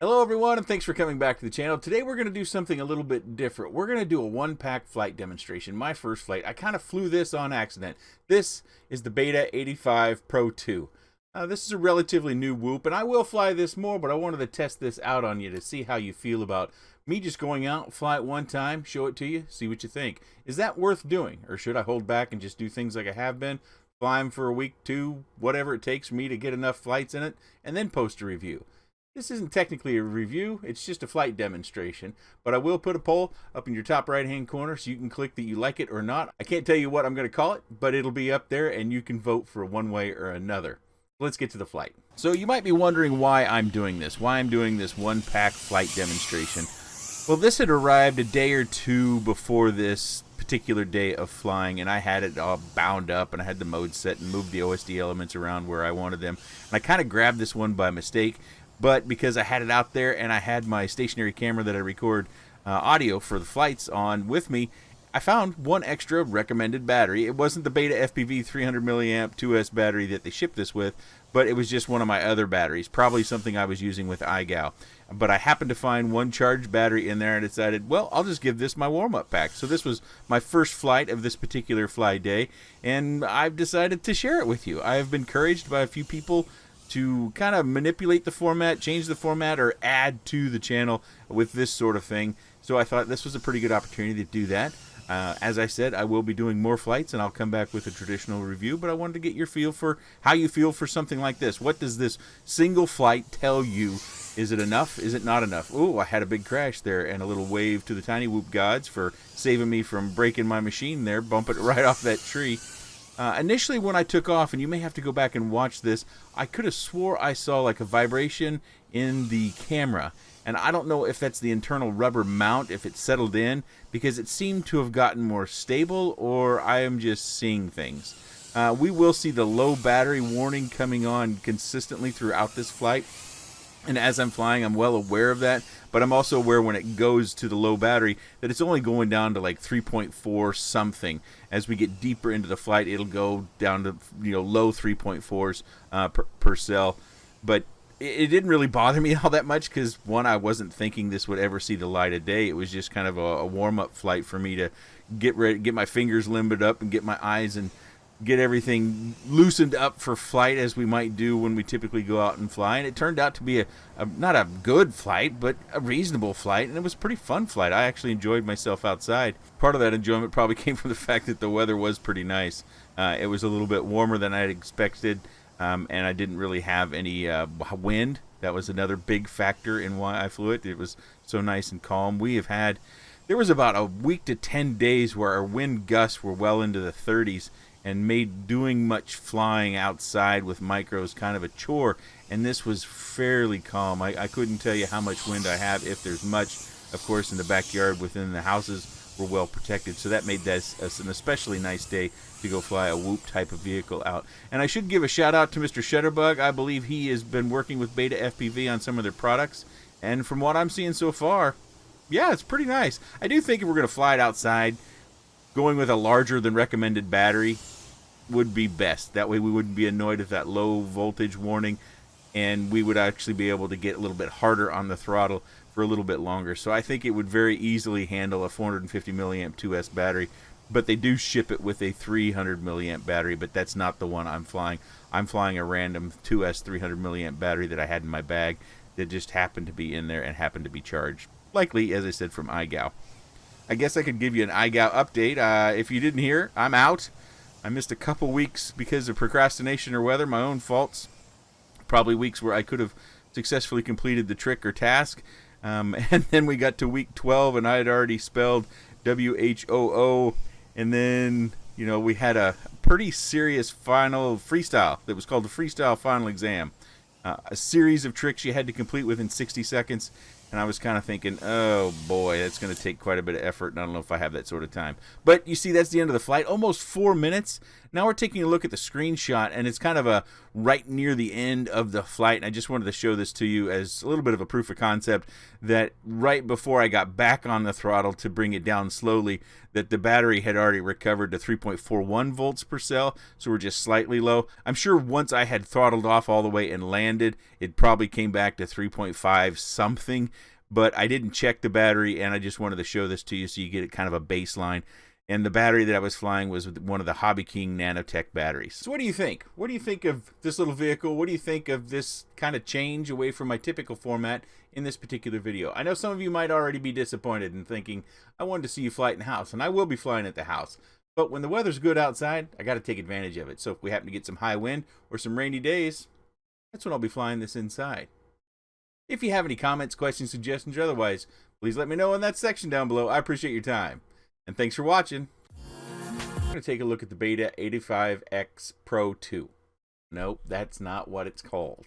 Hello everyone, and thanks for coming back to the channel. Today we're going to do something a little bit different. We're going to do a one-pack flight demonstration. My first flight. I kind of flew this on accident. This is the Beta85 Pro 2. This is a relatively new whoop, and I will fly this more, but I wanted to test this out on you to see how you feel about me just going out, fly it one time, show it to you, see what you think. Is that worth doing, or should I hold back and just do things like I have been, fly them for a week, two, whatever it takes for me to get enough flights in it, and then post a review? This isn't technically a review, it's just a flight demonstration, but I will put a poll up in your top right hand corner so you can click that you like it or not. I can't tell you what I'm going to call it, but it'll be up there and you can vote for one way or another. Let's get to the flight. So you might be wondering why I'm doing this one pack flight demonstration. Well, this had arrived a day or two before this particular day of flying, and I had it all bound up and I had the mode set and moved the OSD elements around where I wanted them. And I kind of grabbed this one by mistake. But because I had it out there and I had my stationary camera that I record audio for the flights on with me, I found one extra recommended battery. It wasn't the Beta FPV 300 milliamp 2S battery that they shipped this with, but it was just one of my other batteries, probably something I was using with iGal. But I happened to find one charged battery in there and decided, well, I'll just give this my warm-up pack. So this was my first flight of this particular fly day, and I've decided to share it with you. I have been encouraged by a few people to kind of manipulate the format, change the format, or add to the channel with this sort of thing. So I thought this was a pretty good opportunity to do that. As I said, I will be doing more flights, and I'll come back with a traditional review, but I wanted to get your feel for how you feel for something like this. What does this single flight tell you? Is it enough? Is it not enough? Oh, I had a big crash there, and a little wave to the Tiny Whoop gods for saving me from breaking my machine there, bumping it right off that tree. Initially when I took off, and you may have to go back and watch this, I could have swore I saw like a vibration in the camera. And I don't know if that's the internal rubber mount, if it settled in, because it seemed to have gotten more stable, or I am just seeing things. We will see the low battery warning coming on consistently throughout this flight. And as I'm flying, I'm well aware of that, but I'm also aware when it goes to the low battery that it's only going down to like 3.4 something. As we get deeper into the flight, it'll go down to low 3.4s per cell. But it didn't really bother me all that much because, one, I wasn't thinking this would ever see the light of day. It was just kind of a warm-up flight for me to get ready, get my fingers limbered up and get my eyes and get everything loosened up for flight as we might do when we typically go out and fly. And it turned out to be not a good flight, but a reasonable flight, and it was a pretty fun flight. I actually enjoyed myself outside. Part of that enjoyment probably came from the fact that the weather was pretty nice. It was a little bit warmer than I had expected, and I didn't really have any wind. That was another big factor in why I flew it. It was so nice and calm. There was about a week to 10 days where our wind gusts were well into the 30s, and made doing much flying outside with micros kind of a chore, and this was fairly calm. I couldn't tell you how much wind I have, if there's much. Of course, in the backyard within the houses were well protected, so that made this an especially nice day to go fly a whoop type of vehicle out. And I should give a shout out to Mr. Shutterbug. I believe he has been working with Beta FPV on some of their products, and from what I'm seeing so far, yeah, it's pretty nice. I do think if we're going to fly it outside, going with a larger than recommended battery would be best. That way we wouldn't be annoyed at that low voltage warning, and we would actually be able to get a little bit harder on the throttle for a little bit longer. So I think it would very easily handle a 450 milliamp 2S battery, but they do ship it with a 300 milliamp battery, but that's not the one I'm flying. I'm flying a random 2S 300 milliamp battery that I had in my bag that just happened to be in there and happened to be charged. Likely, as I said, from iGal. I guess I could give you an iGal update. If you didn't hear, I'm out. I missed a couple weeks because of procrastination or weather, my own faults. Probably weeks where I could have successfully completed the trick or task. And then we got to week 12 and I had already spelled WHOO. And then, we had a pretty serious final freestyle that was called the Freestyle Final Exam. A series of tricks you had to complete within 60 seconds. And I was kind of thinking, oh boy, that's going to take quite a bit of effort, and I don't know if I have that sort of time. But you see, that's the end of the flight. Almost 4 minutes. Now we're taking a look at the screenshot, and it's kind of a right near the end of the flight, and I just wanted to show this to you as a little bit of a proof of concept that right before I got back on the throttle to bring it down slowly, that the battery had already recovered to 3.41 volts per cell, so we're just slightly low. I'm sure once I had throttled off all the way and landed, it probably came back to 3.5 something, but I didn't check the battery, and I just wanted to show this to you so you get it kind of a baseline. And the battery that I was flying was one of the Hobby King Nanotech batteries. So what do you think? What do you think of this little vehicle? What do you think of this kind of change away from my typical format in this particular video? I know some of you might already be disappointed and thinking, I wanted to see you fly it in the house, and I will be flying at the house. But when the weather's good outside, I got to take advantage of it. So if we happen to get some high wind or some rainy days, that's when I'll be flying this inside. If you have any comments, questions, suggestions, or otherwise, please let me know in that section down below. I appreciate your time. And thanks for watching. I'm going to take a look at the Beta85X Pro 2. Nope, that's not what it's called.